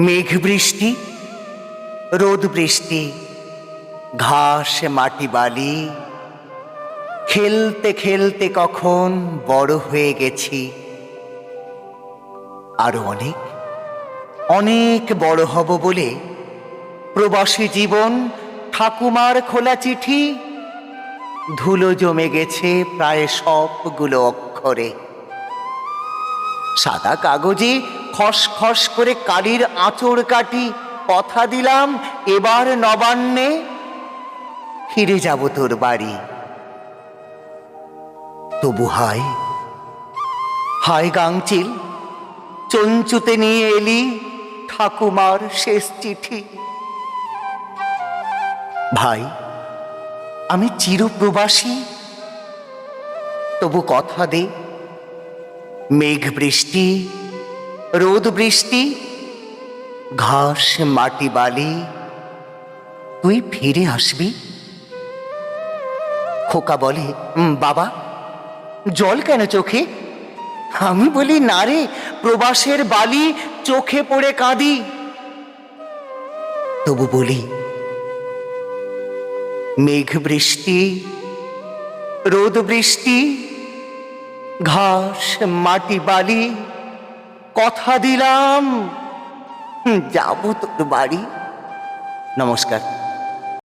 মেঘ বৃষ্টি, রোদ বৃষ্টি, ঘাস মাটি বালি, খেলতে খেলতে কখন বড় হয়ে গেছি। আরো অনেক অনেক বড় হব বলে প্রবাসী জীবন ঠাকুমার খোলা চিঠি, ধুলো জমে গেছে প্রায় সবগুলো অক্ষরে। সাদা কাগজে খসখস করে কালির আঁচড় কাটি, কথা দিলাম এবার নবান্নে ফিরে যাব তোর বাড়ি। তবু হায় হায় গাংচিল, চঞ্চুতে নিয়ে এলি ঠাকুমার শেষ চিঠি। ভাই, আমি চিরপ্রবাসী, তবু কথা দে, মেঘ বৃষ্টি, রোদ বৃষ্টি, ঘাস মাটি বালি, তুই ফিরে আসবি। খোকা বলে, বাবা জল কেন চোখে? আমি বলি, না রে, প্রবাসের বালি চোখে পড়ে কাঁদি। তবু বলি, মেঘ বৃষ্টি, রোদ বৃষ্টি, ঘাস মাটি বালি, কথা দিলাম যাব তোর বাড়ি। নমস্কার।